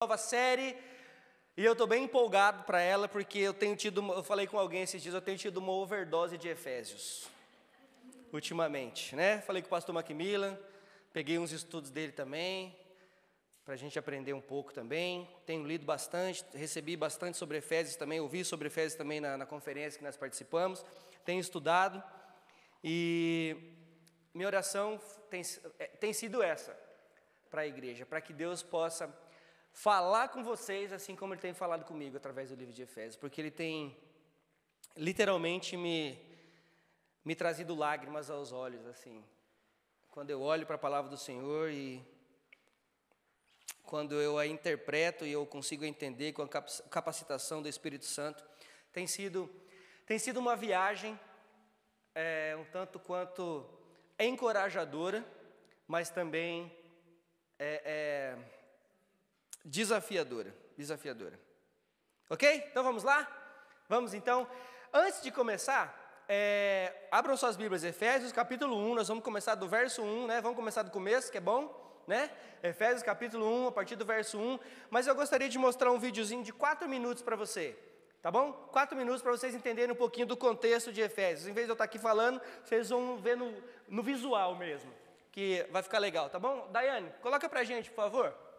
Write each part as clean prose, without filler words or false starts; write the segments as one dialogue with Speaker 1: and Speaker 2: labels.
Speaker 1: Nova série, e eu estou bem empolgado para ela, porque eu falei com alguém esses dias, eu tenho tido uma overdose de Efésios, ultimamente, né? Falei com o pastor Macmillan, peguei uns estudos dele também, para a gente aprender um pouco também. Tenho lido bastante, recebi bastante sobre Efésios também, ouvi sobre Efésios também na conferência que nós participamos, tenho estudado, e minha oração tem sido essa, para a igreja, para que Deus possa falar com vocês assim como Ele tem falado comigo através do livro de Efésios, porque Ele tem literalmente me trazido lágrimas aos olhos, assim, quando eu olho para a palavra do Senhor e quando eu a interpreto e eu consigo entender com a capacitação do Espírito Santo. Tem sido uma viagem um tanto quanto encorajadora, mas também desafiadora. Ok? Então vamos lá? Vamos então. Antes de começar, abram suas Bíblias, Efésios capítulo 1, nós vamos começar do verso 1, né? Vamos começar do começo, que é bom, né? Efésios capítulo 1, a partir do verso 1, mas eu gostaria de mostrar um videozinho de 4 minutos para você, tá bom? 4 minutos para vocês entenderem um pouquinho do contexto de Efésios. Em vez de eu estar aqui falando, vocês vão ver no visual mesmo, que vai ficar legal, tá bom? Daiane, coloca pra gente, por favor.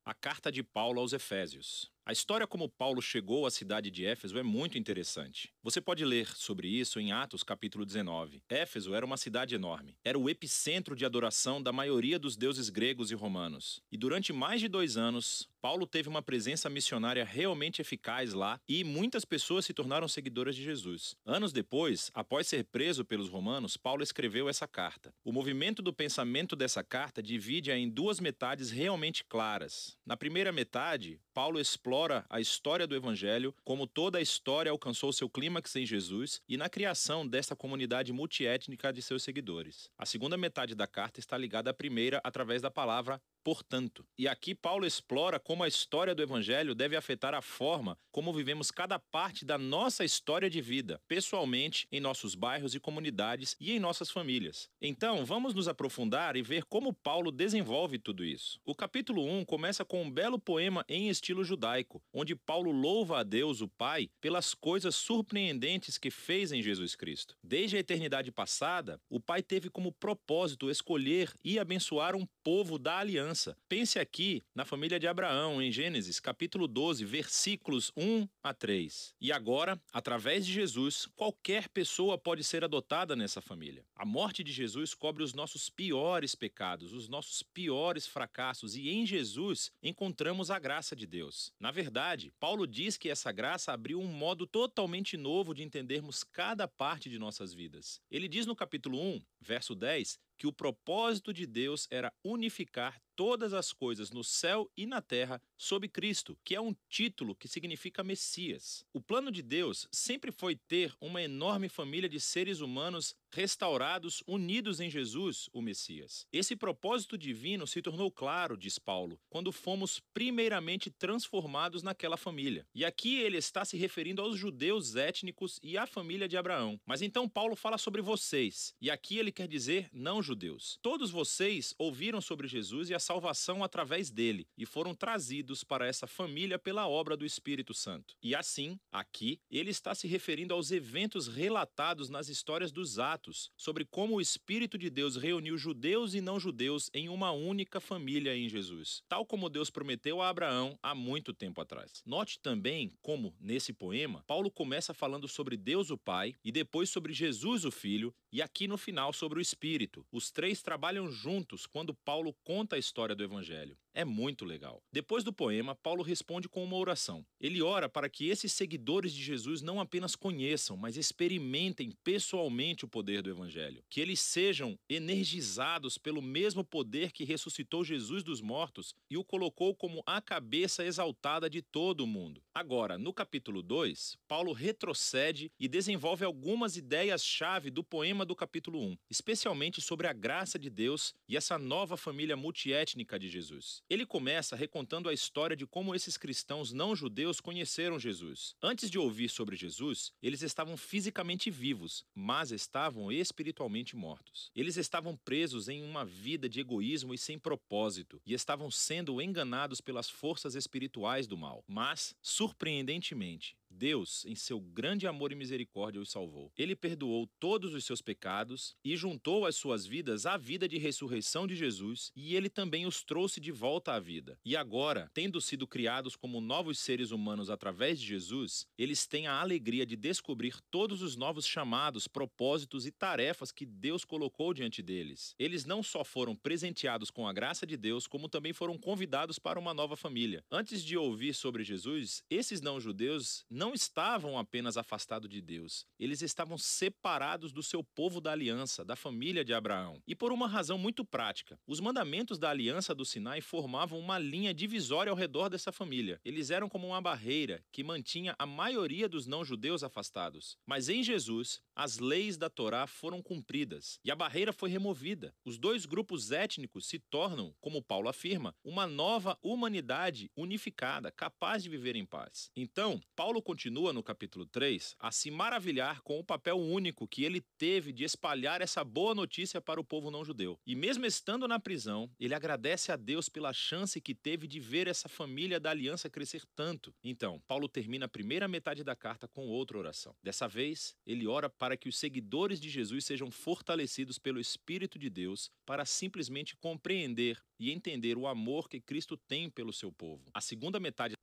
Speaker 2: A carta de Paulo aos Efésios. A história como Paulo chegou à cidade de Éfeso é muito interessante. Você pode ler sobre isso em Atos capítulo 19. Éfeso era uma cidade enorme. Era o epicentro de adoração da maioria dos deuses gregos e romanos. E durante mais de 2 anos, Paulo teve uma presença missionária realmente eficaz lá e muitas pessoas se tornaram seguidoras de Jesus. Anos depois, após ser preso pelos romanos, Paulo escreveu essa carta. O movimento do pensamento dessa carta divide-a em 2 metades realmente claras. Na primeira metade, Paulo explora a história do Evangelho, como toda a história alcançou seu clímax em Jesus e na criação desta comunidade multiétnica de seus seguidores. A segunda metade da carta está ligada à primeira através da palavra portanto. E aqui Paulo explora como a história do Evangelho deve afetar a forma como vivemos cada parte da nossa história de vida, pessoalmente, em nossos bairros e comunidades e em nossas famílias. Então, vamos nos aprofundar e ver como Paulo desenvolve tudo isso. O capítulo 1 começa com um belo poema em estilo judaico, onde Paulo louva a Deus, o Pai, pelas coisas surpreendentes que fez em Jesus Cristo. Desde a eternidade passada, o Pai teve como propósito escolher e abençoar um povo da aliança. Pense aqui na família de Abraão, em Gênesis, capítulo 12, versículos 1 a 3. E agora, através de Jesus, qualquer pessoa pode ser adotada nessa família. A morte de Jesus cobre os nossos piores pecados, os nossos piores fracassos, e em Jesus encontramos a graça de Deus. Na verdade, Paulo diz que essa graça abriu um modo totalmente novo de entendermos cada parte de nossas vidas. Ele diz no capítulo 1, verso 10, que o propósito de Deus era unificar todas as coisas no céu e na terra sob Cristo, que é um título que significa Messias. O plano de Deus sempre foi ter uma enorme família de seres humanos restaurados, unidos em Jesus, o Messias. Esse propósito divino se tornou claro, diz Paulo, quando fomos primeiramente transformados naquela família. E aqui ele está se referindo aos judeus étnicos e à família de Abraão. Mas então Paulo fala sobre vocês, e aqui ele quer dizer não judeus. Todos vocês ouviram sobre Jesus e a salvação através dele, e foram trazidos para essa família pela obra do Espírito Santo. E assim, aqui, ele está se referindo aos eventos relatados nas histórias dos Atos, sobre como o Espírito de Deus reuniu judeus e não judeus em uma única família em Jesus, tal como Deus prometeu a Abraão há muito tempo atrás. Note também como, nesse poema, Paulo começa falando sobre Deus o Pai, e depois sobre Jesus o Filho, e aqui no final sobre o Espírito. Os 3 trabalham juntos quando Paulo conta a história do Evangelho. É muito legal. Depois do poema, Paulo responde com uma oração. Ele ora para que esses seguidores de Jesus não apenas conheçam, mas experimentem pessoalmente o poder do Evangelho. Que eles sejam energizados pelo mesmo poder que ressuscitou Jesus dos mortos e o colocou como a cabeça exaltada de todo o mundo. Agora, no capítulo 2, Paulo retrocede e desenvolve algumas ideias-chave do poema do capítulo 1, especialmente sobre a graça de Deus e essa nova família multiétnica de Jesus. Ele começa recontando a história de como esses cristãos não-judeus conheceram Jesus. Antes de ouvir sobre Jesus, eles estavam fisicamente vivos, mas estavam espiritualmente mortos. Eles estavam presos em uma vida de egoísmo e sem propósito, e estavam sendo enganados pelas forças espirituais do mal. Mas, surpreendentemente, Deus, em seu grande amor e misericórdia, os salvou. Ele perdoou todos os seus pecados e juntou as suas vidas à vida de ressurreição de Jesus, e ele também os trouxe de volta à vida. E agora, tendo sido criados como novos seres humanos através de Jesus, eles têm a alegria de descobrir todos os novos chamados, propósitos e tarefas que Deus colocou diante deles. Eles não só foram presenteados com a graça de Deus, como também foram convidados para uma nova família. Antes de ouvir sobre Jesus, esses não-judeus não estavam apenas afastados de Deus, eles estavam separados do seu povo da aliança, da família de Abraão. E por uma razão muito prática, os mandamentos da aliança do Sinai formavam uma linha divisória ao redor dessa família. Eles eram como uma barreira que mantinha a maioria dos não-judeus afastados. Mas em Jesus, as leis da Torá foram cumpridas e a barreira foi removida. Os dois grupos étnicos se tornam, como Paulo afirma, uma nova humanidade unificada, capaz de viver em paz. Então, Paulo continua no capítulo 3 a se maravilhar com o papel único que ele teve de espalhar essa boa notícia para o povo não-judeu. E mesmo estando na prisão, ele agradece a Deus pela chance que teve de ver essa família da aliança crescer tanto. Então, Paulo termina a primeira metade da carta com outra oração. Dessa vez, ele ora para que os seguidores de Jesus sejam fortalecidos pelo Espírito de Deus para simplesmente compreender e entender o amor que Cristo tem pelo seu povo. A segunda metade.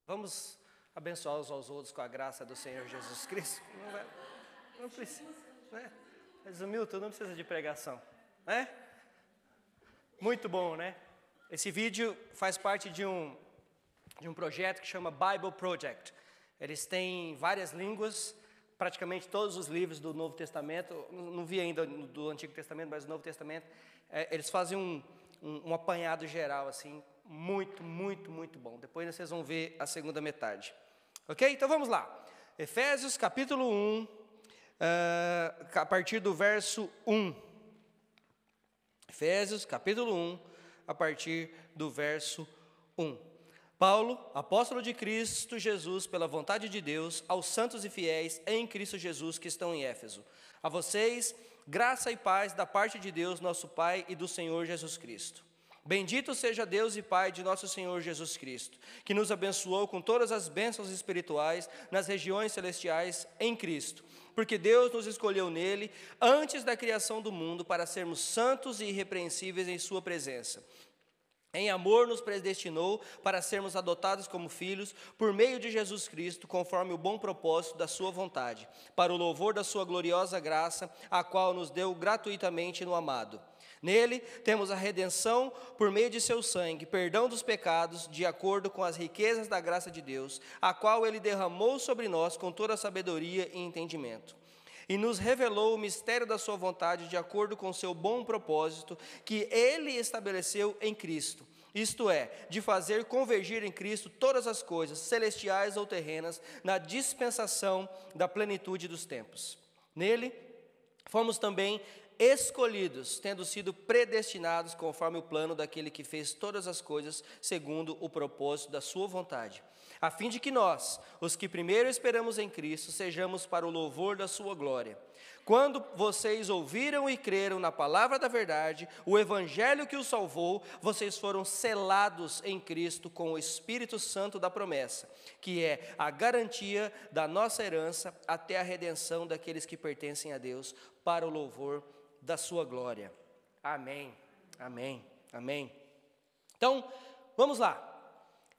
Speaker 1: Vamos abençoar uns aos outros com a graça do Senhor Jesus Cristo? Não precisa, né? Mas o Milton não precisa de pregação, né? Muito bom, né? Esse vídeo faz parte de um projeto que chama Bible Project. Eles têm várias línguas, praticamente todos os livros do Novo Testamento, não vi ainda do Antigo Testamento, mas do Novo Testamento, eles fazem um apanhado geral, assim, muito, muito, muito bom. Depois vocês vão ver a segunda metade. Ok? Então vamos lá. Efésios capítulo 1, a partir do verso 1. Efésios capítulo 1, a partir do verso 1. Paulo, apóstolo de Cristo Jesus, pela vontade de Deus, aos santos e fiéis em Cristo Jesus que estão em Éfeso. A vocês, graça e paz da parte de Deus, nosso Pai, e do Senhor Jesus Cristo. Bendito seja Deus e Pai de nosso Senhor Jesus Cristo, que nos abençoou com todas as bênçãos espirituais nas regiões celestiais em Cristo, porque Deus nos escolheu nele antes da criação do mundo para sermos santos e irrepreensíveis em sua presença. Em amor nos predestinou para sermos adotados como filhos por meio de Jesus Cristo, conforme o bom propósito da sua vontade, para o louvor da sua gloriosa graça, a qual nos deu gratuitamente no amado. Nele temos a redenção por meio de seu sangue, perdão dos pecados, de acordo com as riquezas da graça de Deus, a qual ele derramou sobre nós com toda a sabedoria e entendimento. E nos revelou o mistério da sua vontade, de acordo com seu bom propósito, que ele estabeleceu em Cristo. Isto é, de fazer convergir em Cristo todas as coisas, celestiais ou terrenas, na dispensação da plenitude dos tempos. Nele, fomos também escolhidos, tendo sido predestinados conforme o plano daquele que fez todas as coisas segundo o propósito da sua vontade, a fim de que nós, os que primeiro esperamos em Cristo, sejamos para o louvor da sua glória. Quando vocês ouviram e creram na palavra da verdade, o evangelho que os salvou, vocês foram selados em Cristo com o Espírito Santo da promessa, que é a garantia da nossa herança até a redenção daqueles que pertencem a Deus, para o louvor da sua glória. Amém, amém, amém. Então, vamos lá.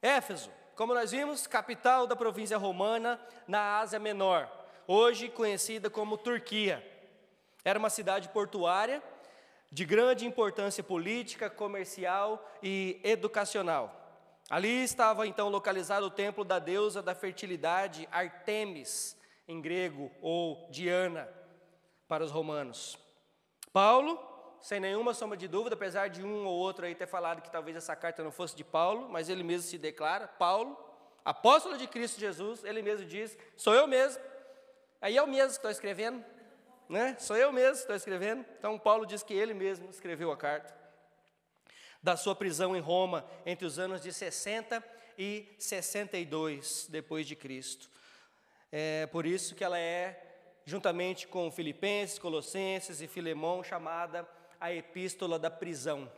Speaker 1: Éfeso, como nós vimos, capital da província romana na Ásia Menor, hoje conhecida como Turquia. Era uma cidade portuária de grande importância política, comercial e educacional. Ali estava então localizado o templo da deusa da fertilidade, Ártemis, em grego, ou Diana, para os romanos. Paulo, sem nenhuma sombra de dúvida, apesar de um ou outro aí ter falado que talvez essa carta não fosse de Paulo, mas ele mesmo se declara, Paulo, apóstolo de Cristo Jesus, ele mesmo diz, sou eu mesmo, aí eu mesmo que estou escrevendo, né? Sou eu mesmo que estou escrevendo, então Paulo diz que ele mesmo escreveu a carta, da sua prisão em Roma, entre os anos de 60 e 62 depois de Cristo. É por isso que ela é, juntamente com Filipenses, Colossenses e Filemão, chamada a Epístola da Prisão.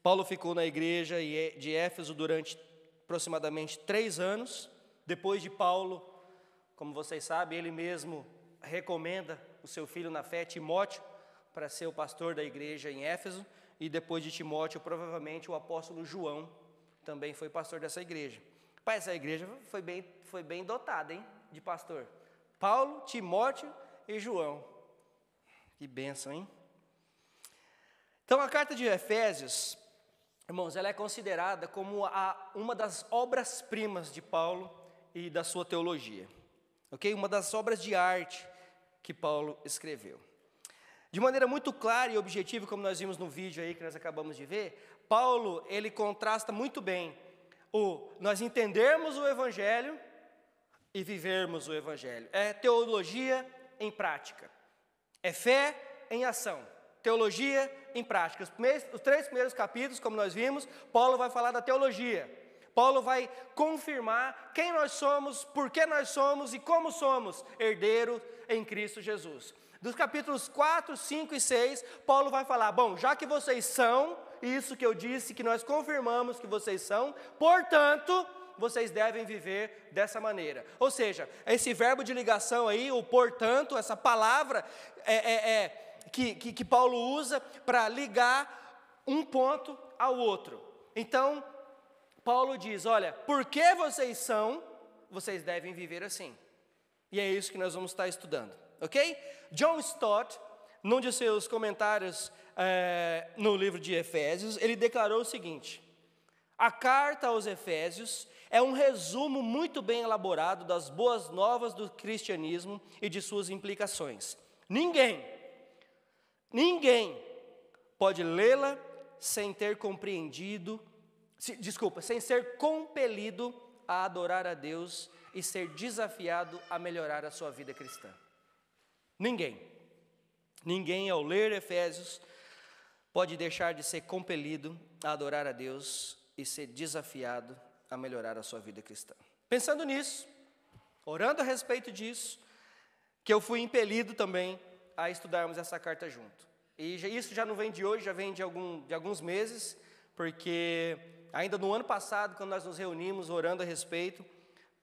Speaker 1: Paulo ficou na igreja de Éfeso durante aproximadamente 3 anos. Depois de Paulo, como vocês sabem, ele mesmo recomenda o seu filho na fé, Timóteo, para ser o pastor da igreja em Éfeso. E depois de Timóteo, provavelmente o apóstolo João também foi pastor dessa igreja. Pai, essa igreja foi bem dotada, hein, de pastor. Paulo, Timóteo e João. Que bênção, hein? Então, a carta de Efésios, irmãos, ela é considerada como uma das obras-primas de Paulo e da sua teologia. Ok? Uma das obras de arte que Paulo escreveu. De maneira muito clara e objetiva, como nós vimos no vídeo aí que nós acabamos de ver, Paulo, ele contrasta muito bem nós entendermos o Evangelho e vivermos o Evangelho. É teologia em prática. É fé em ação. Teologia em prática. Os 3 primeiros capítulos, como nós vimos, Paulo vai falar da teologia. Paulo vai confirmar quem nós somos, por que nós somos e como somos herdeiros em Cristo Jesus. Dos capítulos 4, 5 e 6, Paulo vai falar, bom, já que vocês são, isso que eu disse, que nós confirmamos que vocês são, portanto, vocês devem viver dessa maneira. Ou seja, esse verbo de ligação aí, o portanto, essa palavra que Paulo usa para ligar um ponto ao outro. Então, Paulo diz, olha, porque vocês são, vocês devem viver assim. E é isso que nós vamos estar estudando, ok? John Stott, num de seus comentários no livro de Efésios, ele declarou o seguinte, a carta aos Efésios é um resumo muito bem elaborado das boas novas do cristianismo e de suas implicações. Ninguém pode lê-la sem ter sem ser compelido a adorar a Deus e ser desafiado a melhorar a sua vida cristã. Ninguém ao ler Efésios pode deixar de ser compelido a adorar a Deus e ser desafiado a melhorar a sua vida cristã. Pensando nisso, orando a respeito disso, que eu fui impelido também a estudarmos essa carta junto. E isso já não vem de hoje, já vem de alguns meses, porque ainda no ano passado, quando nós nos reunimos orando a respeito,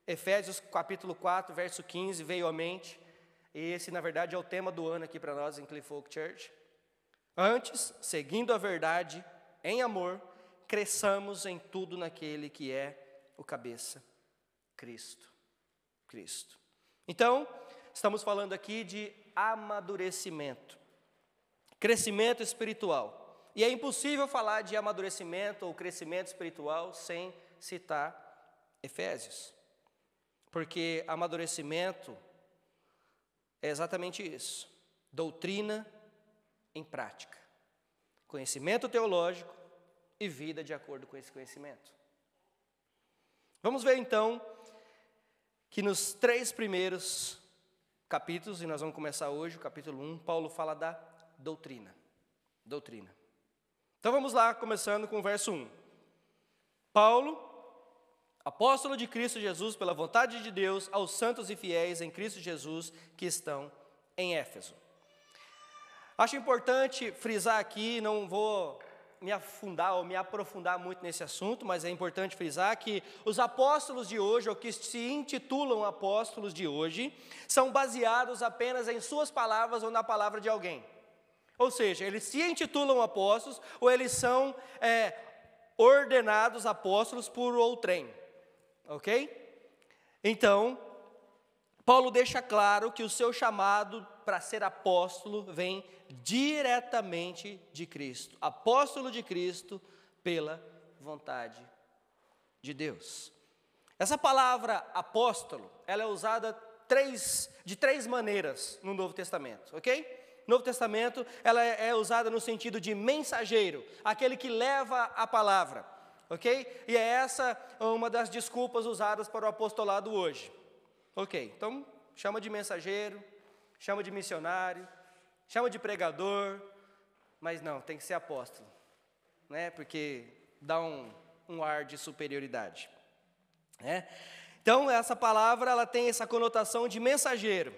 Speaker 1: Efésios capítulo 4, verso 15, veio à mente. E esse, na verdade, é o tema do ano aqui para nós em Cliff Oak Church. Antes, seguindo a verdade, em amor, cresçamos em tudo naquele que é o cabeça, Cristo. Então, estamos falando aqui de amadurecimento, crescimento espiritual. E é impossível falar de amadurecimento ou crescimento espiritual sem citar Efésios. Porque amadurecimento é exatamente isso, doutrina em prática, conhecimento teológico e vida de acordo com esse conhecimento. Vamos ver então que nos 3 primeiros capítulos, e nós vamos começar hoje, o capítulo 1, Paulo fala da doutrina. Então vamos lá, começando com o verso 1. Paulo, apóstolo de Cristo Jesus, pela vontade de Deus, aos santos e fiéis em Cristo Jesus que estão em Éfeso. Acho importante frisar aqui, não vou me afundar ou me aprofundar muito nesse assunto, mas é importante frisar que os apóstolos de hoje, ou que se intitulam apóstolos de hoje, são baseados apenas em suas palavras ou na palavra de alguém. Ou seja, eles se intitulam apóstolos ou eles são ordenados apóstolos por outrem. Ok? Então, Paulo deixa claro que o seu chamado para ser apóstolo vem diretamente de Cristo. Apóstolo de Cristo pela vontade de Deus. Essa palavra apóstolo, ela é usada de três maneiras no Novo Testamento, ok? no Novo Testamento, ela é usada no sentido de mensageiro, aquele que leva a palavra, ok? E é essa uma das desculpas usadas para o apostolado hoje. Ok, então chama de mensageiro, chama de missionário, chama de pregador, mas não, tem que ser apóstolo, né? Porque dá um ar de superioridade, né? Então, essa palavra, ela tem essa conotação de mensageiro.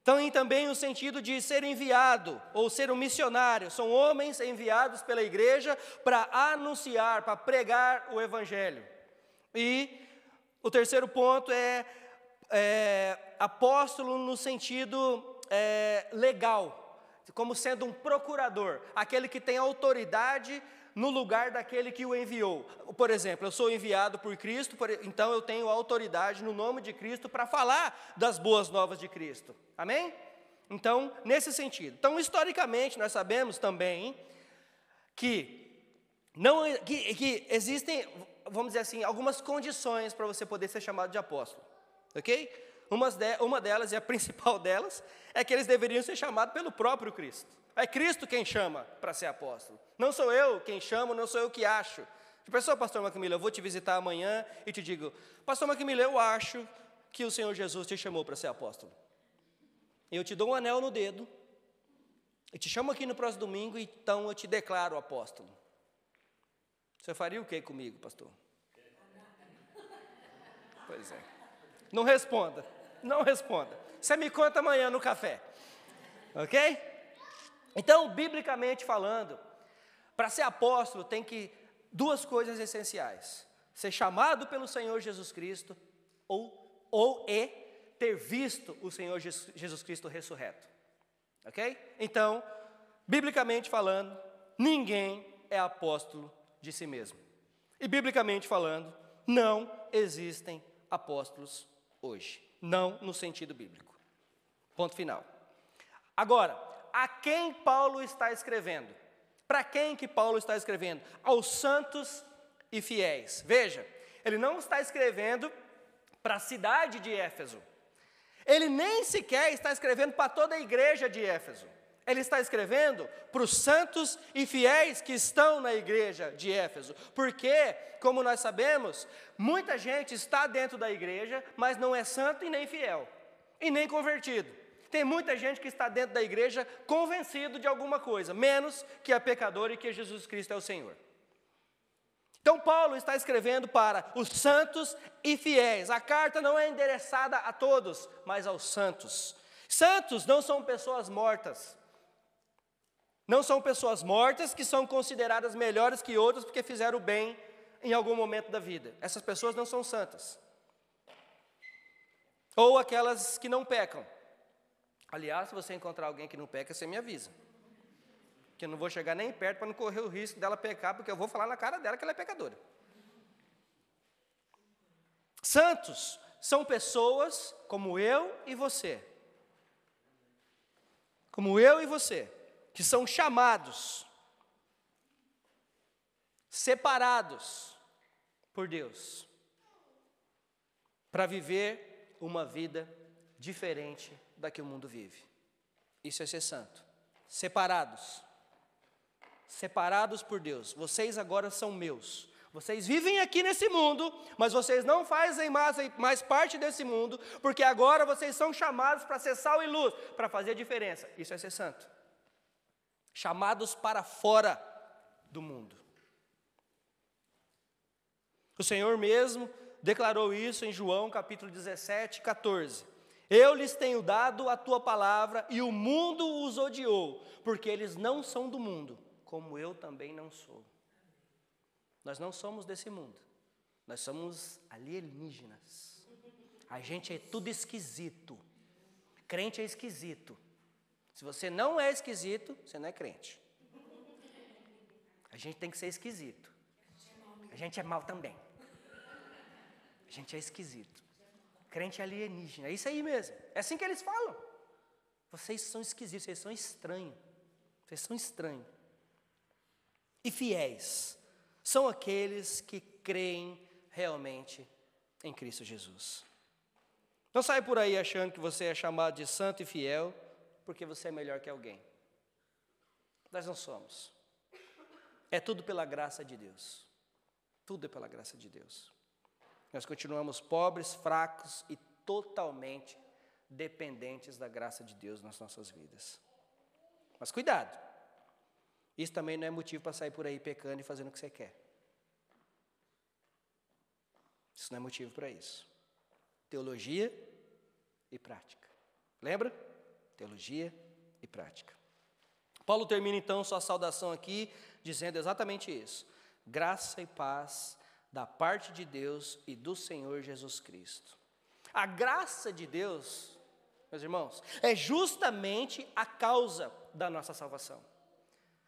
Speaker 1: Então, e também o sentido de ser enviado, ou ser um missionário. São homens enviados pela igreja para anunciar, para pregar o evangelho. E o terceiro ponto é apóstolo no sentido legal, como sendo um procurador, aquele que tem autoridade no lugar daquele que o enviou. Por exemplo, eu sou enviado por Cristo, então eu tenho autoridade no nome de Cristo para falar das boas novas de Cristo. Amém? Então, nesse sentido. Então, historicamente, nós sabemos também que existem, vamos dizer assim, algumas condições para você poder ser chamado de apóstolo. Ok? Uma delas, e a principal delas, é que eles deveriam ser chamados pelo próprio Cristo. É Cristo quem chama para ser apóstolo. Não sou eu quem chamo, não sou eu que acho. Pessoal, pastor Macmillan, eu vou te visitar amanhã e te digo, pastor Macmillan, eu acho que o Senhor Jesus te chamou para ser apóstolo. Eu te dou um anel no dedo, e te chamo aqui no próximo domingo, então eu te declaro apóstolo. Você faria o que comigo, pastor? Pois é. Não responda, não responda. Você me conta amanhã no café, ok? Então, biblicamente falando, para ser apóstolo tem que duas coisas essenciais: ser chamado pelo Senhor Jesus Cristo ou ter visto o Senhor Jesus Cristo ressurreto, ok? Então, biblicamente falando, ninguém é apóstolo de si mesmo. E biblicamente falando, não existem apóstolos hoje, não no sentido bíblico. Ponto final. Agora, a quem Paulo está escrevendo? Para quem que Paulo está escrevendo? Aos santos e fiéis. Veja, ele não está escrevendo para a cidade de Éfeso. Ele nem sequer está escrevendo para toda a igreja de Éfeso. Ele está escrevendo para os santos e fiéis que estão na igreja de Éfeso. Porque, como nós sabemos, muita gente está dentro da igreja, mas não é santo e nem fiel, e nem convertido. Tem muita gente que está dentro da igreja convencido de alguma coisa, menos que é pecador e que Jesus Cristo é o Senhor. Então Paulo está escrevendo para os santos e fiéis. A carta não é endereçada a todos, mas aos santos. Santos não são pessoas mortas. Não são pessoas mortas que são consideradas melhores que outras porque fizeram o bem em algum momento da vida. Essas pessoas não são santas. Ou aquelas que não pecam. Aliás, se você encontrar alguém que não peca, você me avisa. Que eu não vou chegar nem perto para não correr o risco dela pecar, porque eu vou falar na cara dela que ela é pecadora. Santos são pessoas como eu e você. Como eu e você, que são chamados, separados por Deus, para viver uma vida diferente da que o mundo vive. Isso é ser santo. Separados por Deus. Vocês agora são meus. Vocês vivem aqui nesse mundo, mas vocês não fazem mais parte desse mundo, porque agora vocês são chamados para ser sal e luz, para fazer a diferença. Isso é ser santo. Chamados para fora do mundo. O Senhor mesmo declarou isso em João capítulo 17, 14. Eu lhes tenho dado a tua palavra e o mundo os odiou, porque eles não são do mundo, como eu também não sou. Nós não somos desse mundo, nós somos alienígenas. A gente é tudo esquisito. Crente é esquisito. Se você não é esquisito, você não é crente. A gente tem que ser esquisito. A gente é mau também. A gente é esquisito. Crente alienígena, é isso aí mesmo. É assim que eles falam. Vocês são esquisitos, vocês são estranhos. Vocês são estranhos. E fiéis são aqueles que creem realmente em Cristo Jesus. Não sai por aí achando que você é chamado de santo e fiel porque você é melhor que alguém. Nós não somos. É tudo pela graça de Deus. Tudo é pela graça de Deus. Nós continuamos pobres, fracos e totalmente dependentes da graça de Deus nas nossas vidas. Mas cuidado. Isso também não é motivo para sair por aí pecando e fazendo o que você quer. Isso não é motivo para isso. Teologia e prática. Lembra? Teologia e prática. Paulo termina então sua saudação aqui dizendo exatamente isso. Graça e paz da parte de Deus e do Senhor Jesus Cristo. A graça de Deus, meus irmãos, é justamente a causa da nossa salvação.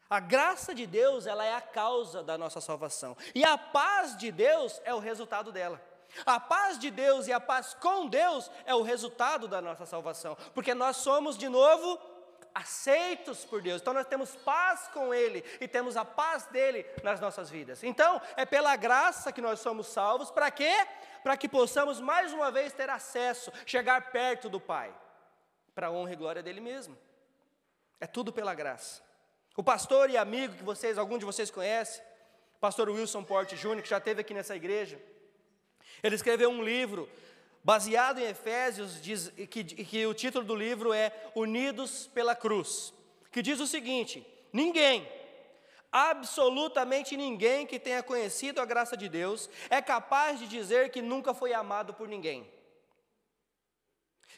Speaker 1: A graça de Deus, ela é a causa da nossa salvação. E a paz de Deus é o resultado dela. A paz de Deus e a paz com Deus é o resultado da nossa salvação. Porque nós somos, de novo, aceitos por Deus. Então nós temos paz com Ele e temos a paz dEle nas nossas vidas. Então, é pela graça que nós somos salvos. Para quê? Para que possamos mais uma vez ter acesso, chegar perto do Pai. Para a honra e glória dEle mesmo. É tudo pela graça. O pastor e amigo que algum de vocês conhece, pastor Wilson Porte Jr., que já esteve aqui nessa igreja, ele escreveu um livro baseado em Efésios, que o título do livro é Unidos pela Cruz, que diz o seguinte: ninguém, absolutamente ninguém que tenha conhecido a graça de Deus é capaz de dizer que nunca foi amado por ninguém.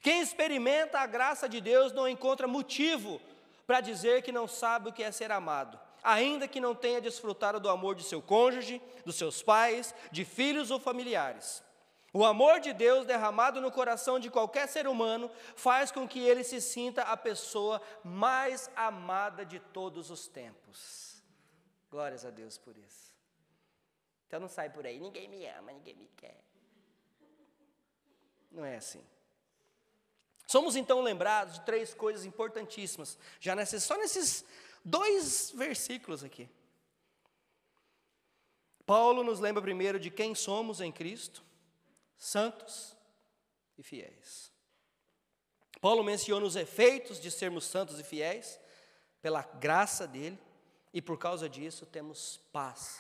Speaker 1: Quem experimenta a graça de Deus não encontra motivo para dizer que não sabe o que é ser amado, ainda que não tenha desfrutado do amor de seu cônjuge, dos seus pais, de filhos ou familiares. O amor de Deus derramado no coração de qualquer ser humano faz com que ele se sinta a pessoa mais amada de todos os tempos. Glórias a Deus por isso. Então não sai por aí, ninguém me ama, ninguém me quer. Não é assim. Somos então lembrados de 3 coisas importantíssimas, só nesses 2 versículos aqui. Paulo nos lembra primeiro de quem somos em Cristo, santos e fiéis. Paulo menciona os efeitos de sermos santos e fiéis, pela graça dele, e por causa disso temos paz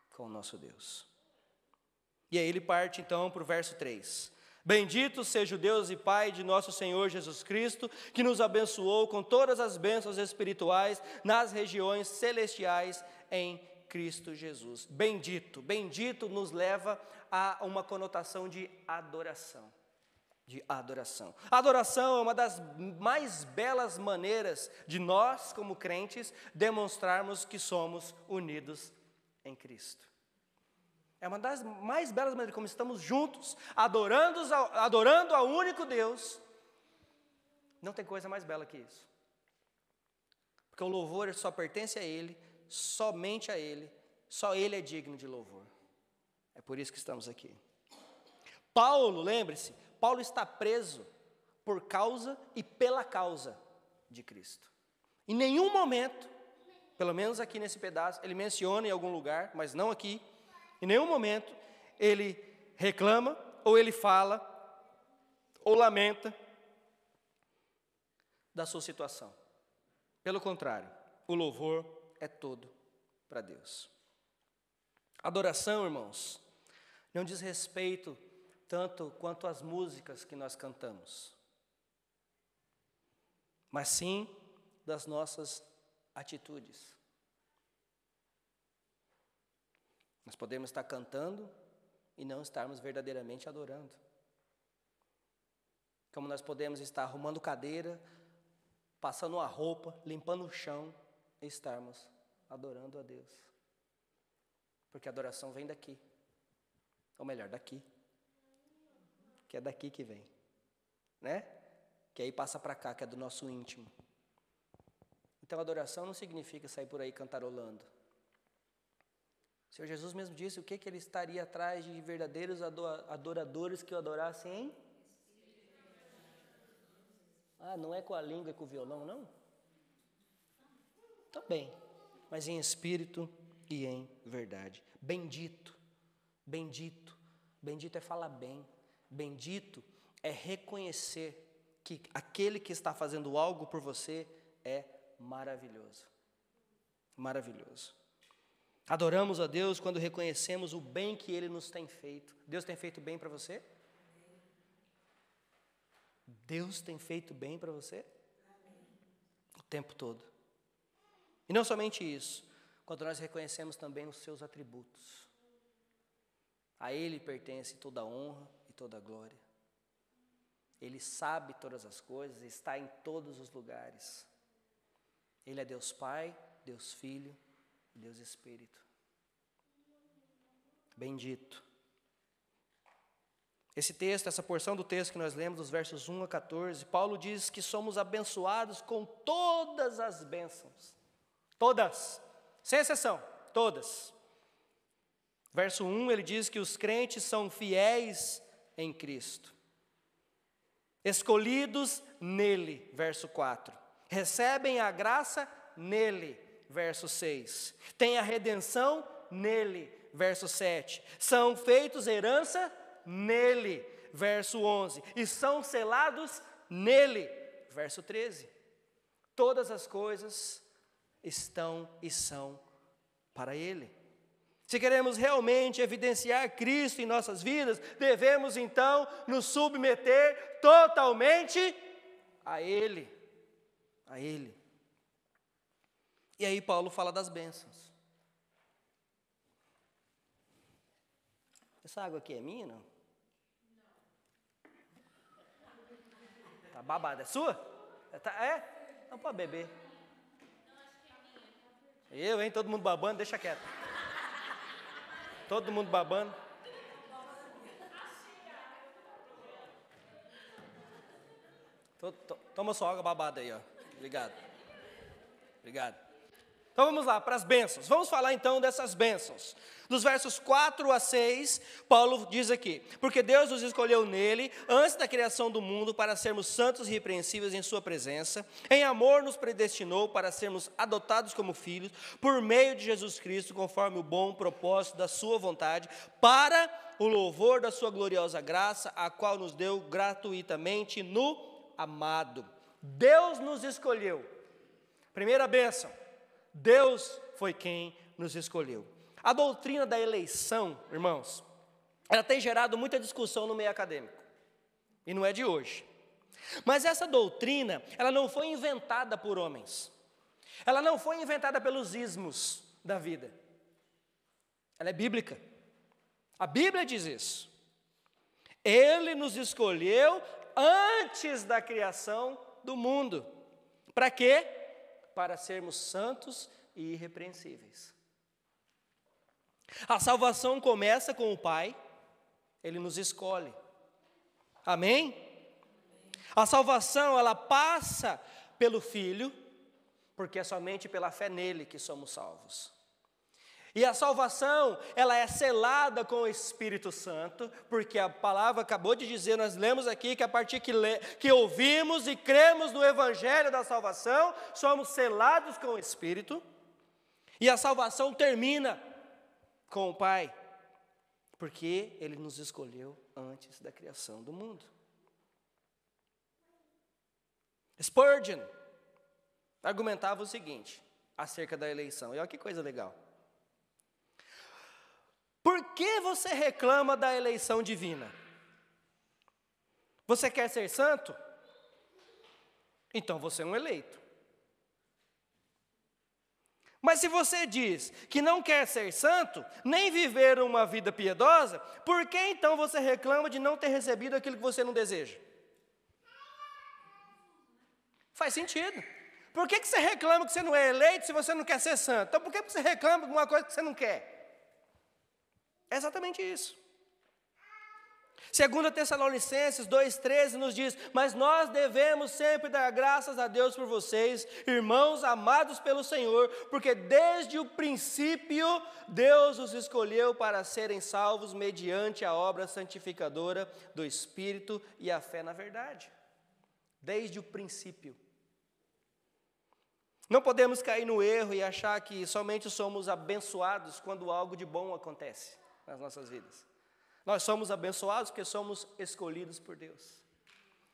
Speaker 1: com o nosso Deus. E aí ele parte então para o verso 3. Bendito seja o Deus e Pai de nosso Senhor Jesus Cristo, que nos abençoou com todas as bênçãos espirituais nas regiões celestiais em Cristo Jesus. Bendito, bendito nos leva a uma conotação de adoração. Adoração é uma das mais belas maneiras de nós, como crentes, demonstrarmos que somos unidos em Cristo. É uma das mais belas maneiras, como estamos juntos, adorando ao único Deus. Não tem coisa mais bela que isso. Porque o louvor só pertence a Ele, somente a Ele, só Ele é digno de louvor. É por isso que estamos aqui. Paulo, lembre-se, Paulo está preso por causa e pela causa de Cristo. Em nenhum momento, pelo menos aqui nesse pedaço, ele menciona em algum lugar, mas não aqui, em nenhum momento ele reclama, ou ele fala, ou lamenta da sua situação. Pelo contrário, o louvor é todo para Deus. Adoração, irmãos, não diz respeito tanto quanto as músicas que nós cantamos, mas sim das nossas atitudes. Nós podemos estar cantando e não estarmos verdadeiramente adorando. Como nós podemos estar arrumando cadeira, passando uma roupa, limpando o chão e estarmos adorando a Deus. Porque a adoração vem daqui. Ou melhor, daqui. Que é daqui que vem. Né? Que aí passa para cá, que é do nosso íntimo. Então, adoração não significa sair por aí cantarolando. O Senhor Jesus mesmo disse o que ele estaria atrás de verdadeiros adoradores que o adorassem em? Não é com a língua e com o violão, não? Também, mas em espírito e em verdade. Bendito, bendito, bendito é falar bem. Bendito é reconhecer que aquele que está fazendo algo por você é maravilhoso. Maravilhoso. Adoramos a Deus quando reconhecemos o bem que Ele nos tem feito. Deus tem feito bem para você? Deus tem feito bem para você? O tempo todo. E não somente isso, quando nós reconhecemos também os seus atributos. A Ele pertence toda a honra e toda a glória. Ele sabe todas as coisas, está em todos os lugares. Ele é Deus Pai, Deus Filho, Deus Espírito. Bendito. Esse texto, essa porção do texto que nós lemos, dos versos 1 a 14, Paulo diz que somos abençoados com todas as bênçãos. Todas, sem exceção, todas. Verso 1, ele diz que os crentes são fiéis em Cristo. Escolhidos nele, verso 4. Recebem a graça nele, verso 6. Têm a redenção nele, verso 7. São feitos herança nele, verso 11. E são selados nele, verso 13. Todas as coisas estão e são para ele. Se queremos realmente evidenciar Cristo em nossas vidas, devemos então nos submeter totalmente a Ele. A Ele. E aí Paulo fala das bênçãos. Essa água aqui é minha, não? Tá babada, é sua? É? Não pode beber. Eu, hein? Todo mundo babando, deixa quieto. Todo mundo babando. Toma sua água babada aí, ó. Obrigado. Obrigado. Então vamos lá, para as bênçãos. Vamos falar então dessas bênçãos. Dos versos 4 a 6, Paulo diz aqui: porque Deus nos escolheu nele, antes da criação do mundo, para sermos santos e irrepreensíveis em sua presença. Em amor nos predestinou para sermos adotados como filhos, por meio de Jesus Cristo, conforme o bom propósito da sua vontade, para o louvor da sua gloriosa graça, a qual nos deu gratuitamente no amado. Deus nos escolheu. Primeira bênção. Deus foi quem nos escolheu. A doutrina da eleição, irmãos, ela tem gerado muita discussão no meio acadêmico. E não é de hoje. Mas essa doutrina, ela não foi inventada por homens. Ela não foi inventada pelos ismos da vida. Ela é bíblica. A Bíblia diz isso. Ele nos escolheu antes da criação do mundo. Para quê? Para sermos santos e irrepreensíveis. A salvação começa com o Pai, Ele nos escolhe. Amém? A salvação, ela passa pelo Filho, porque é somente pela fé nele que somos salvos. E a salvação, ela é selada com o Espírito Santo, porque a palavra acabou de dizer, nós lemos aqui que a partir que ouvimos e cremos no Evangelho da salvação, somos selados com o Espírito, e a salvação termina com o Pai, porque Ele nos escolheu antes da criação do mundo. Spurgeon argumentava o seguinte, acerca da eleição, e olha que coisa legal. Por que você reclama da eleição divina? Você quer ser santo? Então você é um eleito. Mas se você diz que não quer ser santo, nem viver uma vida piedosa, por que então você reclama de não ter recebido aquilo que você não deseja? Faz sentido. Por que você reclama que você não é eleito se você não quer ser santo? Então por que você reclama de uma coisa que você não quer? É exatamente isso. 2 Tessalonicenses 2,13 nos diz: mas nós devemos sempre dar graças a Deus por vocês, irmãos amados pelo Senhor, porque desde o princípio Deus os escolheu para serem salvos mediante a obra santificadora do Espírito e a fé na verdade. Desde o princípio. Não podemos cair no erro e achar que somente somos abençoados quando algo de bom acontece nas nossas vidas. Nós somos abençoados porque somos escolhidos por Deus.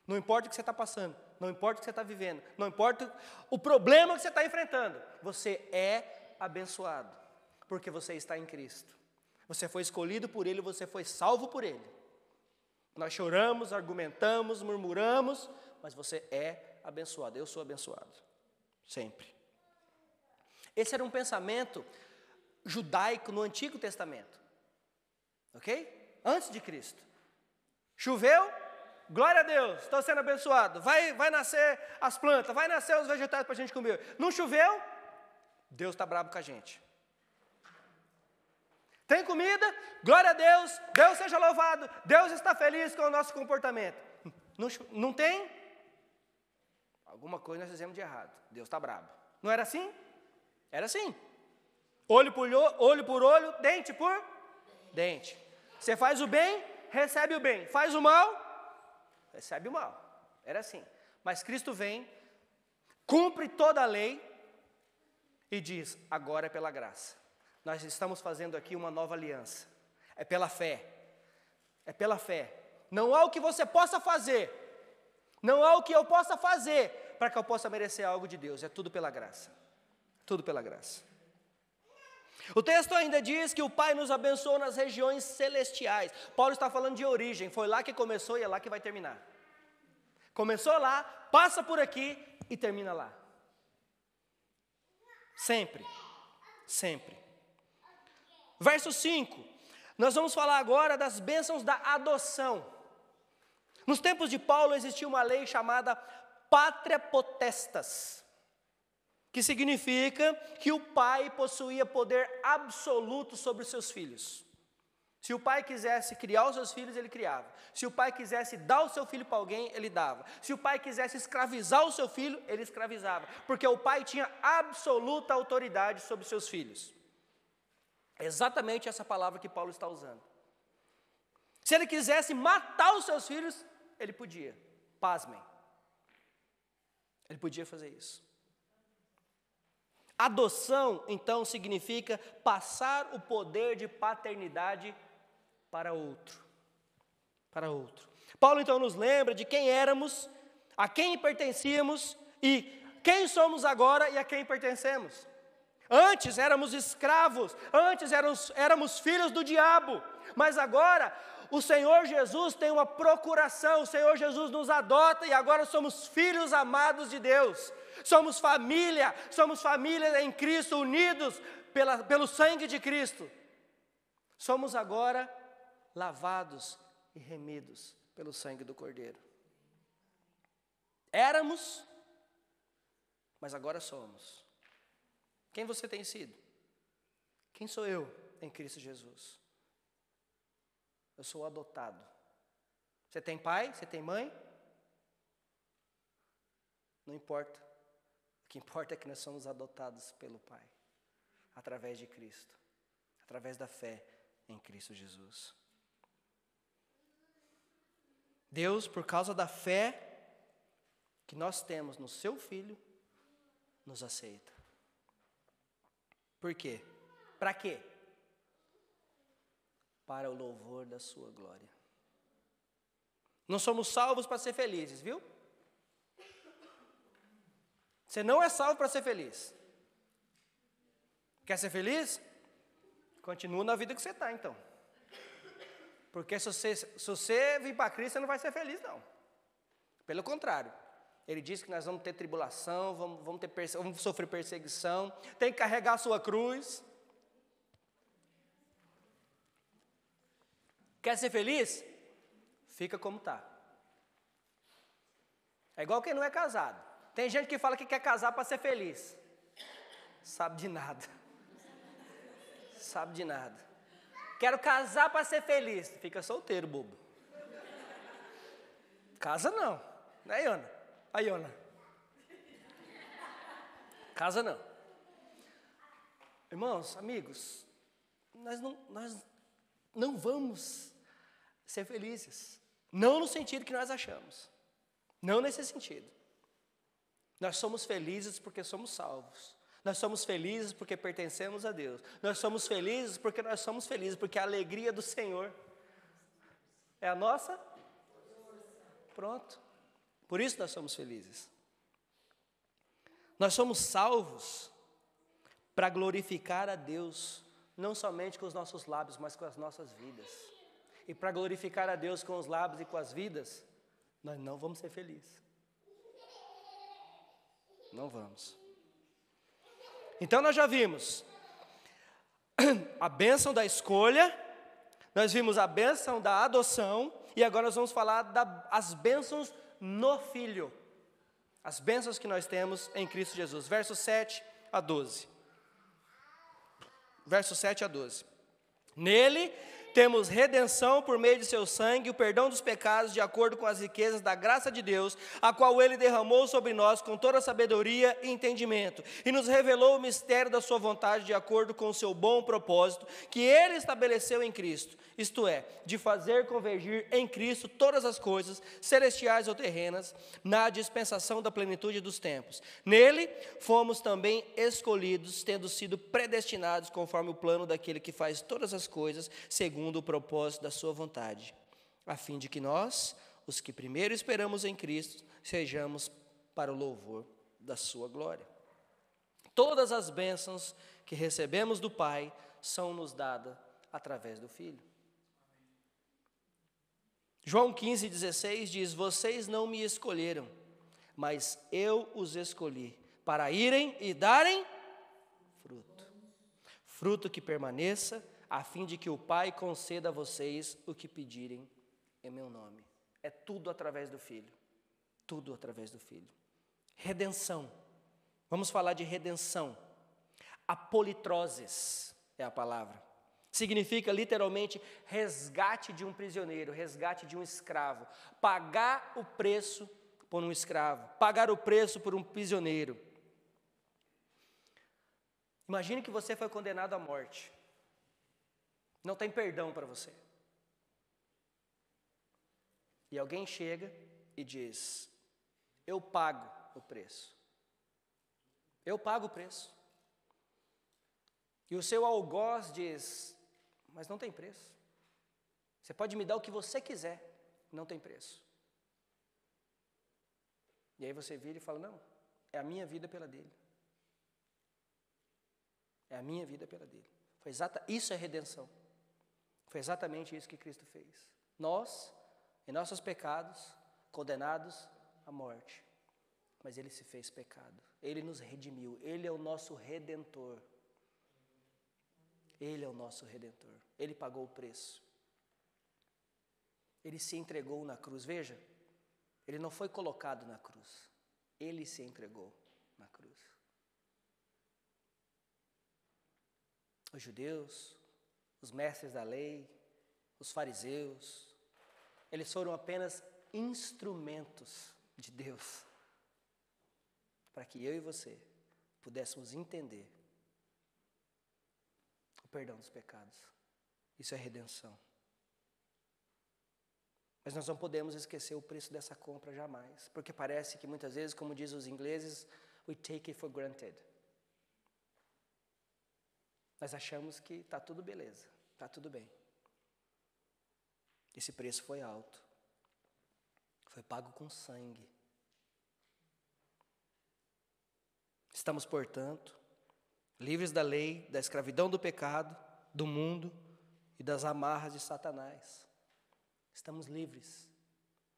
Speaker 1: Não importa o que você está passando, não importa o que você está vivendo, não importa o problema que você está enfrentando, você é abençoado, porque você está em Cristo. Você foi escolhido por Ele, você foi salvo por Ele. Nós choramos, argumentamos, murmuramos, mas você é abençoado. Eu sou abençoado, sempre. Esse era um pensamento judaico no Antigo Testamento, ok? Antes de Cristo. Choveu, glória a Deus, estou sendo abençoado. Vai nascer as plantas, vai nascer os vegetais para a gente comer. Não choveu, Deus está bravo com a gente. Tem comida, glória a Deus, Deus seja louvado, Deus está feliz com o nosso comportamento. Não tem? Alguma coisa nós fizemos de errado, Deus está bravo. Não era assim? Era assim. Olho por olho, dente por dente. Você faz o bem, recebe o bem. Faz o mal, recebe o mal. Era assim. Mas Cristo vem, cumpre toda a lei e diz, agora é pela graça. Nós estamos fazendo aqui uma nova aliança. É pela fé. É pela fé. Não há o que você possa fazer. Não há o que eu possa fazer para que eu possa merecer algo de Deus. É tudo pela graça. Tudo pela graça. O texto ainda diz que o Pai nos abençoou nas regiões celestiais. Paulo está falando de origem. Foi lá que começou e é lá que vai terminar. Começou lá, passa por aqui e termina lá. Sempre. Sempre. Verso 5, nós vamos falar agora das bênçãos da adoção. Nos tempos de Paulo existia uma lei chamada pátria potestas, que significa que o pai possuía poder absoluto sobre os seus filhos. Se o pai quisesse criar os seus filhos, ele criava. Se o pai quisesse dar o seu filho para alguém, ele dava. Se o pai quisesse escravizar o seu filho, ele escravizava. Porque o pai tinha absoluta autoridade sobre os seus filhos. É exatamente essa palavra que Paulo está usando. Se ele quisesse matar os seus filhos, ele podia. Pasmem. Ele podia fazer isso. Adoção, então, significa passar o poder de paternidade para outro. Para outro. Paulo, então, nos lembra de quem éramos, a quem pertencíamos e quem somos agora e a quem pertencemos. Antes éramos escravos, antes éramos filhos do diabo, mas agora o Senhor Jesus tem uma procuração, o Senhor Jesus nos adota e agora somos filhos amados de Deus. Somos família em Cristo, unidos pelo sangue de Cristo. Somos agora lavados e remidos pelo sangue do Cordeiro. Éramos, mas agora somos. Quem você tem sido? Quem sou eu em Cristo Jesus? Eu sou adotado. Você tem pai? Você tem mãe? Não importa. O que importa é que nós somos adotados pelo Pai, através de Cristo, através da fé em Cristo Jesus. Deus, por causa da fé que nós temos no seu Filho, nos aceita. Por quê? Para quê? Para o louvor da sua glória. Não somos salvos para ser felizes, viu? Você não é salvo para ser feliz. Quer ser feliz? Continua na vida que você está, então. Porque se você vir para Cristo, você não vai ser feliz, não. Pelo contrário. Ele diz que nós vamos ter tribulação, vamos sofrer perseguição, tem que carregar a sua cruz. Quer ser feliz? Fica como está. É igual quem não é casado. Tem gente que fala que quer casar para ser feliz. Sabe de nada. Sabe de nada. Quero casar para ser feliz. Fica solteiro, bobo. Casa não. Né, Iona? Aí, Iona. Casa não. Irmãos, amigos, nós não vamos ser felizes. Não no sentido que nós achamos. Não nesse sentido. Nós somos felizes porque somos salvos. Nós somos felizes porque pertencemos a Deus. Nós somos felizes porque nós somos felizes, porque a alegria do Senhor é a nossa. Pronto. Por isso nós somos felizes. Nós somos salvos para glorificar a Deus, não somente com os nossos lábios, mas com as nossas vidas. E para glorificar a Deus com os lábios e com as vidas, nós não vamos ser felizes. Não vamos. Então nós já vimos a bênção da escolha, nós vimos a bênção da adoção, e agora nós vamos falar das bênçãos no Filho. As bênçãos que nós temos em Cristo Jesus. Versos 7 a 12. Versos 7 a 12. Nele temos redenção por meio de seu sangue, o perdão dos pecados de acordo com as riquezas da graça de Deus, a qual ele derramou sobre nós com toda sabedoria e entendimento, e nos revelou o mistério da sua vontade de acordo com o seu bom propósito, que ele estabeleceu em Cristo, isto é, de fazer convergir em Cristo todas as coisas, celestiais ou terrenas, na dispensação da plenitude dos tempos. Nele fomos também escolhidos, tendo sido predestinados conforme o plano daquele que faz todas as coisas, segundo o propósito da sua vontade, a fim de que nós, os que primeiro esperamos em Cristo, sejamos para o louvor da sua glória. Todas as bênçãos que recebemos do Pai são nos dadas através do Filho. João 15,16 diz: vocês não me escolheram, mas eu os escolhi, para irem e darem fruto. Fruto que permaneça, a fim de que o Pai conceda a vocês o que pedirem em meu nome. É tudo através do Filho. Tudo através do Filho. Redenção. Vamos falar de redenção. Apolitroses é a palavra. Significa literalmente resgate de um prisioneiro, resgate de um escravo. Pagar o preço por um escravo. Pagar o preço por um prisioneiro. Imagine que você foi condenado à morte. Não tem perdão para você. E alguém chega e diz: eu pago o preço. Eu pago o preço. E o seu algoz diz: mas não tem preço. Você pode me dar o que você quiser, não tem preço. E aí você vira e fala: não, é a minha vida pela dele. É a minha vida pela dele. Isso é redenção. Foi exatamente isso que Cristo fez. Nós, em nossos pecados, condenados à morte. Mas Ele se fez pecado. Ele nos redimiu. Ele é o nosso Redentor. Ele é o nosso Redentor. Ele pagou o preço. Ele se entregou na cruz. Veja, Ele não foi colocado na cruz. Ele se entregou na cruz. Os judeus, os mestres da lei, os fariseus, eles foram apenas instrumentos de Deus, para que eu e você pudéssemos entender o perdão dos pecados. Isso é redenção. Mas nós não podemos esquecer o preço dessa compra jamais, porque parece que muitas vezes, como dizem os ingleses, we take it for granted. Nós achamos que está tudo beleza, está tudo bem. Esse preço foi alto. Foi pago com sangue. Estamos, portanto, livres da lei, da escravidão do pecado, do mundo e das amarras de Satanás. Estamos livres.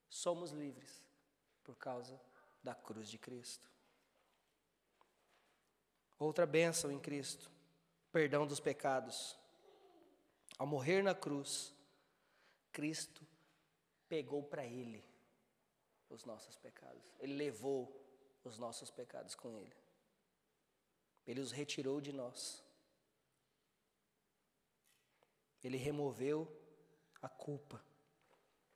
Speaker 1: Somos livres por causa da cruz de Cristo. Outra bênção em Cristo. Perdão dos pecados. Ao morrer na cruz, Cristo pegou para Ele os nossos pecados. Ele levou os nossos pecados com Ele. Ele os retirou de nós. Ele removeu a culpa.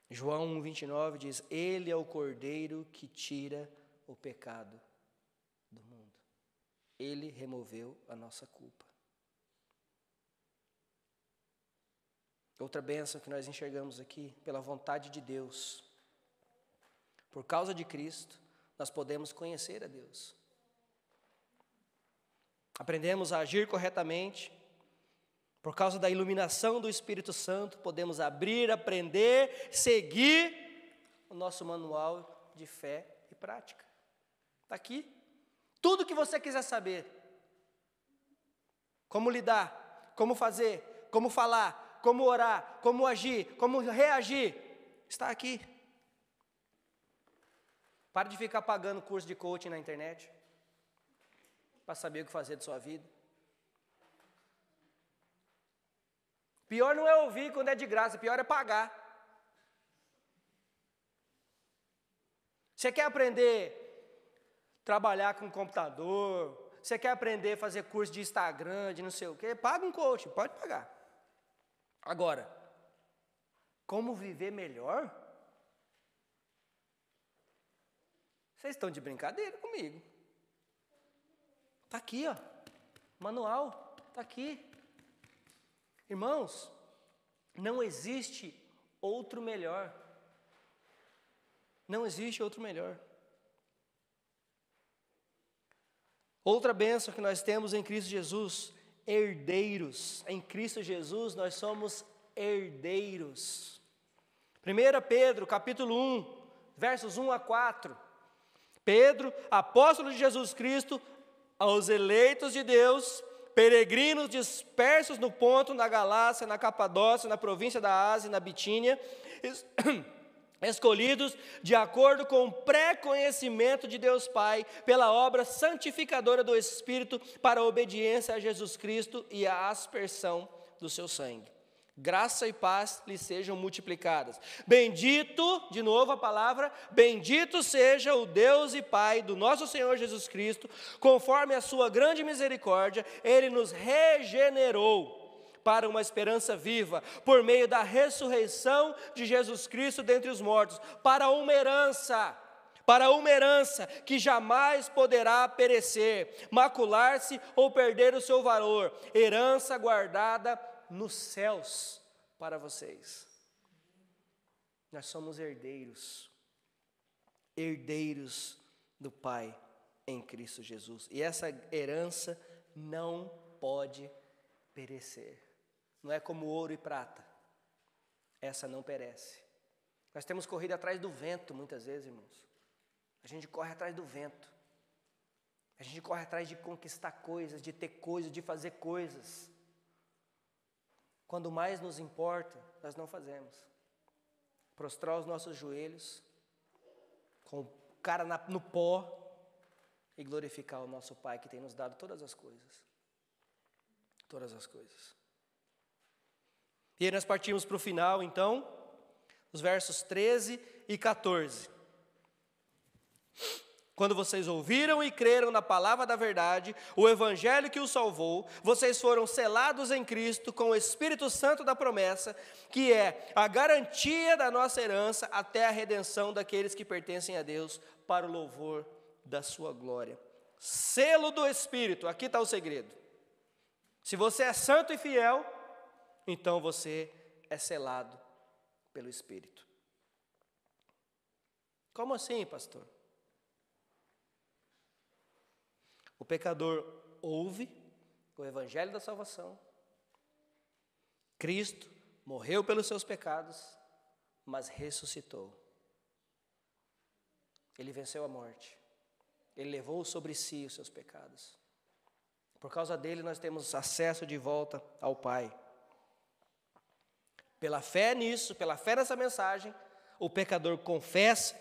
Speaker 1: João 1,29 diz: Ele é o Cordeiro que tira o pecado do mundo. Ele removeu a nossa culpa. Outra bênção que nós enxergamos aqui, pela vontade de Deus. Por causa de Cristo, nós podemos conhecer a Deus. Aprendemos a agir corretamente. Por causa da iluminação do Espírito Santo, podemos abrir, aprender, seguir o nosso manual de fé e prática. Está aqui. Tudo que você quiser saber. como lidar, como fazer, como falar, como orar, como agir, como reagir, está aqui. Pare de ficar pagando curso de coaching na internet, para saber o que fazer de sua vida. Pior não é ouvir quando é de graça, pior é pagar. Você quer aprender a trabalhar com computador, você quer aprender a fazer curso de Instagram, de não sei o quê, paga um coach, pode pagar. Agora, como viver melhor? Vocês estão de brincadeira comigo. Está aqui, ó, manual, está aqui. Irmãos, não existe outro melhor. Não existe outro melhor. Outra bênção que nós temos em Cristo Jesus, herdeiros. Em Cristo Jesus nós somos herdeiros. 1 Pedro, capítulo 1, versos 1 a 4. Pedro, apóstolo de Jesus Cristo, aos eleitos de Deus, peregrinos dispersos no Ponto, na Galácia, na Capadócia, na província da Ásia e na Bitínia, escolhidos de acordo com o pré-conhecimento de Deus Pai, pela obra santificadora do Espírito, para a obediência a Jesus Cristo e a aspersão do seu sangue. Graça e paz lhe sejam multiplicadas. Bendito, de novo a palavra, bendito seja o Deus e Pai do nosso Senhor Jesus Cristo, conforme a sua grande misericórdia, Ele nos regenerou para uma esperança viva, por meio da ressurreição de Jesus Cristo dentre os mortos, para uma herança que jamais poderá perecer, macular-se ou perder o seu valor, herança guardada nos céus para vocês. Nós somos herdeiros do Pai em Cristo Jesus. E essa herança não pode perecer. Não é como ouro e prata. Essa não perece. Nós temos corrido atrás do vento muitas vezes, irmãos. A gente corre atrás do vento. A gente corre atrás de conquistar coisas, de ter coisas, de fazer coisas. Quando mais nos importa, nós não fazemos. Prostrar os nossos joelhos, com o cara no pó, e glorificar o nosso Pai que tem nos dado todas as coisas. Todas as coisas. E aí nós partimos para o final, então, os versos 13 e 14. Quando vocês ouviram e creram na palavra da verdade, o evangelho que os salvou, vocês foram selados em Cristo com o Espírito Santo da promessa, que é a garantia da nossa herança até a redenção daqueles que pertencem a Deus, para o louvor da sua glória. Selo do Espírito, aqui está o segredo. Se você é santo e fiel, então você é selado pelo Espírito. Como assim, pastor? O pecador ouve o evangelho da salvação. Cristo morreu pelos seus pecados, mas ressuscitou. Ele venceu a morte. Ele levou sobre si os seus pecados. Por causa dele nós temos acesso de volta ao Pai. Pela fé nisso, pela fé nessa mensagem, o pecador confessa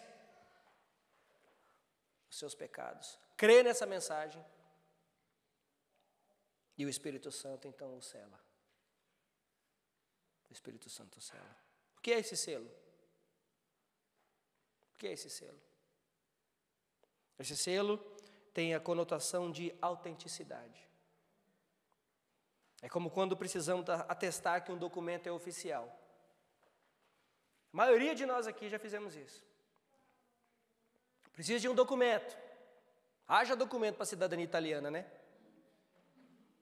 Speaker 1: os seus pecados, crê nessa mensagem, e o Espírito Santo então o sela. O Espírito Santo o sela. O que é esse selo? O que é esse selo? Esse selo tem a conotação de autenticidade. É como quando precisamos atestar que um documento é oficial. A maioria de nós aqui já fizemos isso. Precisa de um documento. Haja documento para a cidadania italiana, né?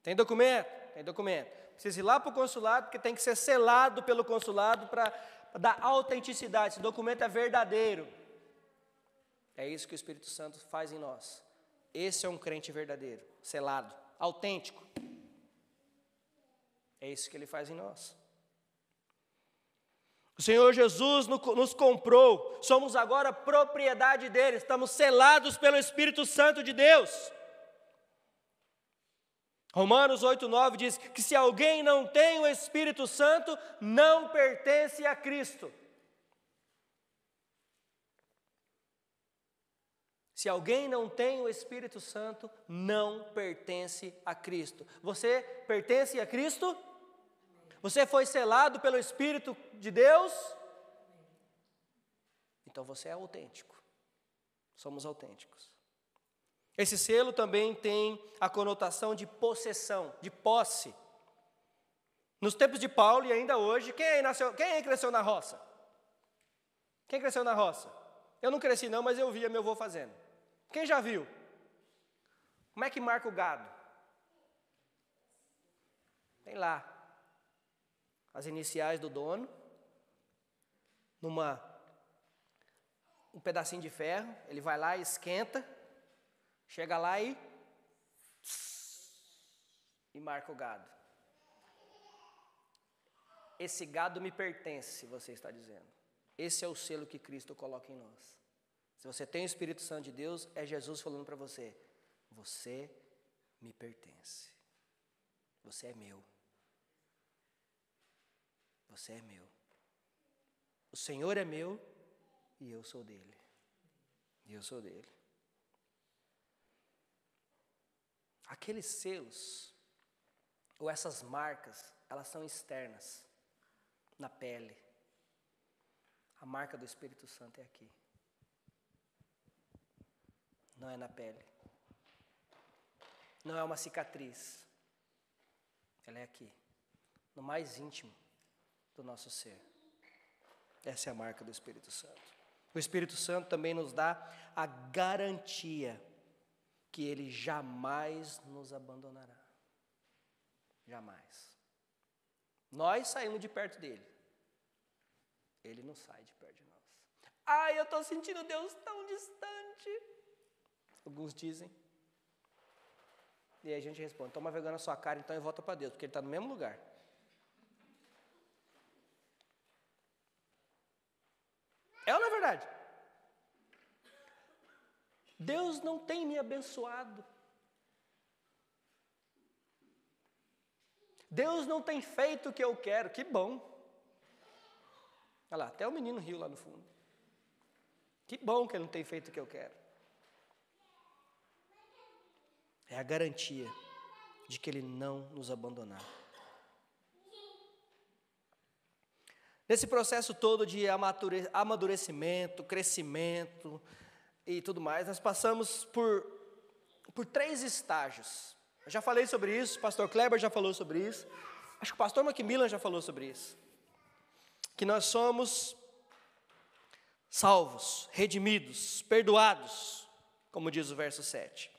Speaker 1: Tem documento? Tem documento. Precisa ir lá para o consulado, porque tem que ser selado pelo consulado para dar autenticidade. Esse documento é verdadeiro. É isso que o Espírito Santo faz em nós. Esse é um crente verdadeiro, selado, autêntico. É isso que ele faz em nós. O Senhor Jesus nos comprou, somos agora propriedade dele, estamos selados pelo Espírito Santo de Deus. Romanos 8:9 diz que se alguém não tem o Espírito Santo, não pertence a Cristo. Se alguém não tem o Espírito Santo, não pertence a Cristo. Você pertence a Cristo? Você foi selado pelo Espírito de Deus? Então você é autêntico. Somos autênticos. Esse selo também tem a conotação de possessão, de posse. Nos tempos de Paulo e ainda hoje, quem cresceu na roça? Quem cresceu na roça? Eu não cresci não, mas eu via meu avô fazendo. Quem já viu? Como é que marca o gado? Tem lá as iniciais do dono, um pedacinho de ferro, ele vai lá e esquenta, chega lá e marca o gado. Esse gado me pertence, você está dizendo. Esse é o selo que Cristo coloca em nós. Se você tem o Espírito Santo de Deus, é Jesus falando para você: você me pertence. Você é meu. Você é meu. O Senhor é meu e eu sou dele. E eu sou dele. Aqueles selos, ou essas marcas, elas são externas, na pele. A marca do Espírito Santo é aqui. Não é na pele. Não é uma cicatriz. Ela é aqui, no mais íntimo do nosso ser. Essa é a marca do Espírito Santo. O Espírito Santo também nos dá a garantia que Ele jamais nos abandonará. Jamais. Nós saímos de perto dEle. Ele não sai de perto de nós. Ai, eu estou sentindo Deus tão distante. Alguns dizem. E aí a gente responde: toma vergonha na sua cara então e volta para Deus, porque Ele está no mesmo lugar. É ou não é verdade? Deus não tem me abençoado. Deus não tem feito o que eu quero. Que bom. Olha lá, até o menino riu lá no fundo. Que bom que Ele não tem feito o que eu quero. É a garantia de que Ele não nos abandonará. Nesse processo todo de amadurecimento, crescimento e tudo mais, nós passamos por 3 estágios. Eu já falei sobre isso, o pastor Kleber já falou sobre isso, acho que o pastor Macmillan já falou sobre isso. Que nós somos salvos, redimidos, perdoados, como diz o verso 7.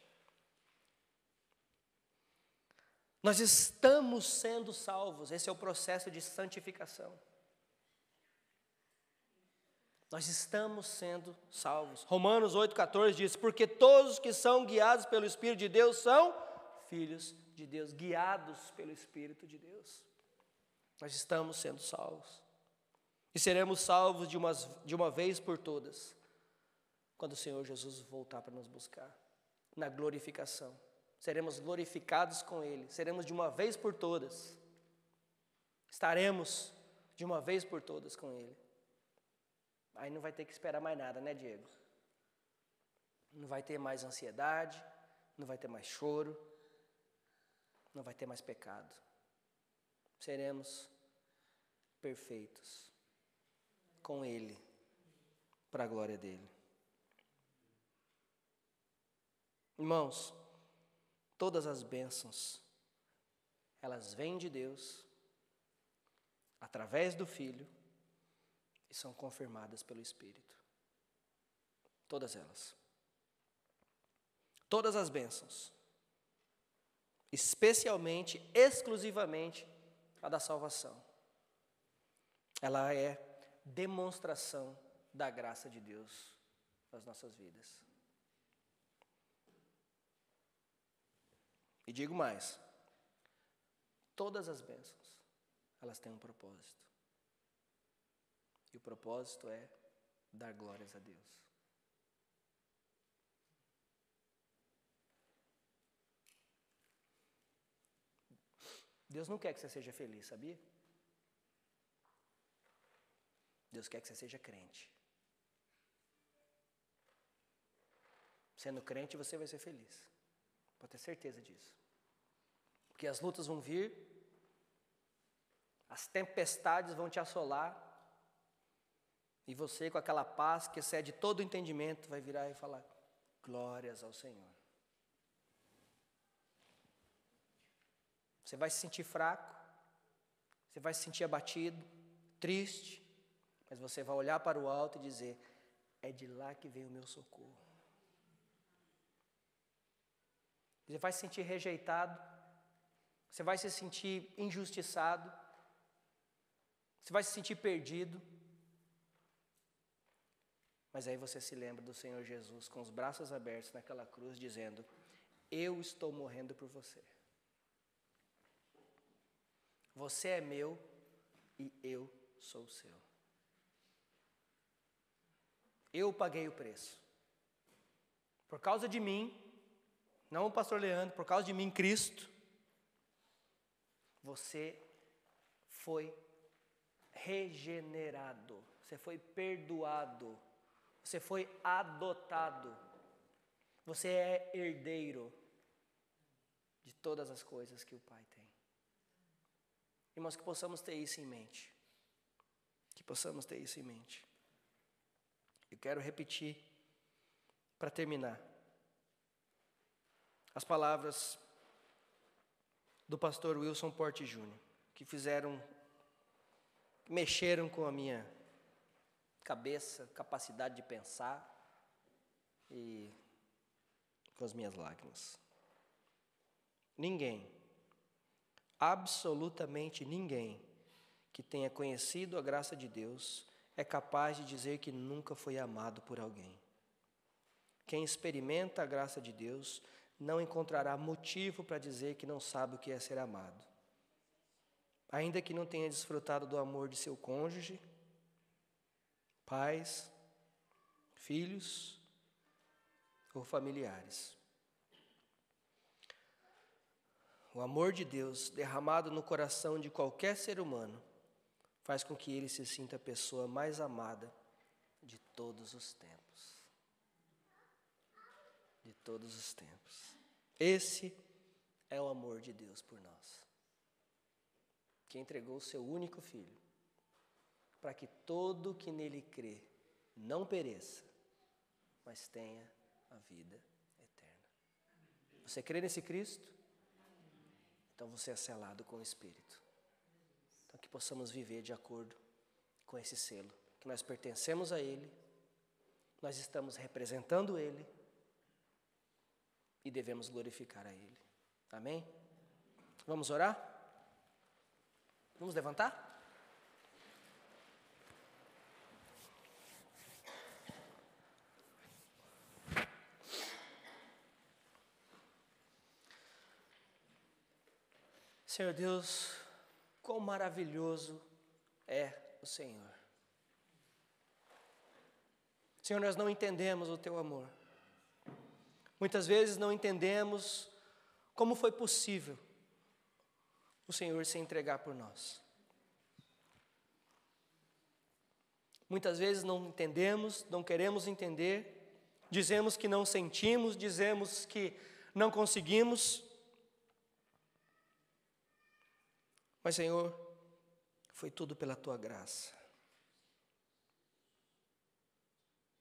Speaker 1: Nós estamos sendo salvos, esse é o processo de santificação. Nós estamos sendo salvos. Romanos 8,14 diz: porque todos que são guiados pelo Espírito de Deus são filhos de Deus, guiados pelo Espírito de Deus. Nós estamos sendo salvos. E seremos salvos de uma vez por todas, quando o Senhor Jesus voltar para nos buscar, na glorificação. Seremos glorificados com Ele, seremos de uma vez por todas. Estaremos de uma vez por todas com Ele. Aí não vai ter que esperar mais nada, né, Diego? Não vai ter mais ansiedade, não vai ter mais choro, não vai ter mais pecado. Seremos perfeitos com Ele, para a glória dEle. Irmãos, todas as bênçãos, elas vêm de Deus, através do Filho, e são confirmadas pelo Espírito. Todas elas. Todas as bênçãos. Especialmente, exclusivamente, a da salvação. Ela é demonstração da graça de Deus nas nossas vidas. E digo mais, todas as bênçãos, elas têm um propósito. E o propósito é dar glórias a Deus. Deus não quer que você seja feliz, sabia? Deus quer que você seja crente. Sendo crente, você vai ser feliz. Pode ter certeza disso. Porque as lutas vão vir, as tempestades vão te assolar, e você, com aquela paz que excede todo o entendimento, vai virar e falar: glórias ao Senhor. Você vai se sentir fraco, você vai se sentir abatido, triste, mas você vai olhar para o alto e dizer: é de lá que vem o meu socorro. Você vai se sentir rejeitado, você vai se sentir injustiçado, você vai se sentir perdido, mas aí você se lembra do Senhor Jesus com os braços abertos naquela cruz, dizendo: eu estou morrendo por você. Você é meu e eu sou seu. Eu paguei o preço. Por causa de mim, não o pastor Leandro, por causa de mim, Cristo, você foi regenerado, você foi perdoado, você foi adotado, você é herdeiro de todas as coisas que o Pai tem. Irmãos, que possamos ter isso em mente. Que possamos ter isso em mente. Eu quero repetir, para terminar, as palavras do pastor Wilson Porte Júnior, que mexeram com a minha cabeça, capacidade de pensar e com as minhas lágrimas. Ninguém, absolutamente ninguém, que tenha conhecido a graça de Deus é capaz de dizer que nunca foi amado por alguém. Quem experimenta a graça de Deus não encontrará motivo para dizer que não sabe o que é ser amado. Ainda que não tenha desfrutado do amor de seu cônjuge, pais, filhos ou familiares. O amor de Deus derramado no coração de qualquer ser humano faz com que ele se sinta a pessoa mais amada de todos os tempos. De todos os tempos. Esse é o amor de Deus por nós, que entregou o seu único Filho, para que todo que nele crê não pereça, mas tenha a vida eterna. Você crê nesse Cristo? Então você é selado com o Espírito. Então que possamos viver de acordo com esse selo, que nós pertencemos a Ele, nós estamos representando Ele e devemos glorificar a Ele. Amém? Vamos orar? Vamos levantar? Senhor Deus, quão maravilhoso é o Senhor. Senhor, nós não entendemos o Teu amor. Muitas vezes não entendemos como foi possível o Senhor se entregar por nós. Muitas vezes não entendemos, não queremos entender, dizemos que não sentimos, dizemos que não conseguimos. Mas, Senhor, foi tudo pela Tua graça.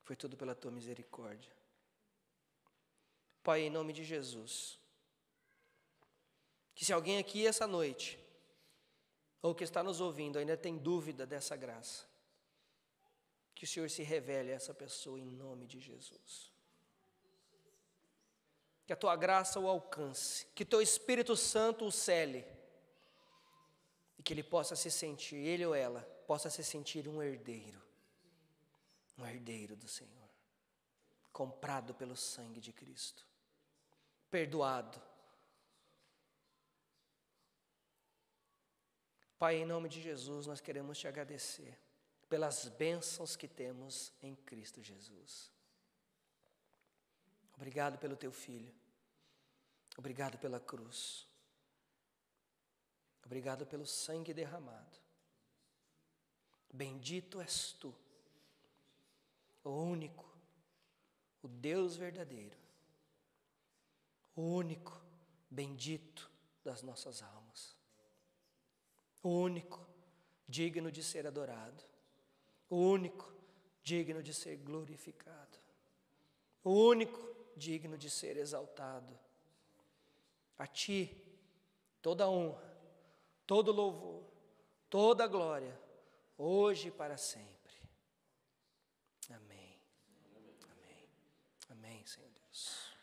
Speaker 1: Foi tudo pela Tua misericórdia. Pai, em nome de Jesus, que se alguém aqui essa noite, ou que está nos ouvindo, ainda tem dúvida dessa graça, que o Senhor se revele a essa pessoa em nome de Jesus. Que a Tua graça o alcance, que Teu Espírito Santo o cele, e que ele possa se sentir, ele ou ela, possa se sentir um herdeiro do Senhor, comprado pelo sangue de Cristo, perdoado. Pai, em nome de Jesus, nós queremos Te agradecer pelas bênçãos que temos em Cristo Jesus. Obrigado pelo Teu Filho, obrigado pela cruz. Obrigado pelo sangue derramado. Bendito és tu, o único, o Deus verdadeiro, o único, bendito das nossas almas, o único, digno de ser adorado, o único, digno de ser glorificado, o único, digno de ser exaltado. A ti, toda honra, todo louvor, toda glória, hoje e para sempre. Amém. Amém. Amém, Senhor Deus.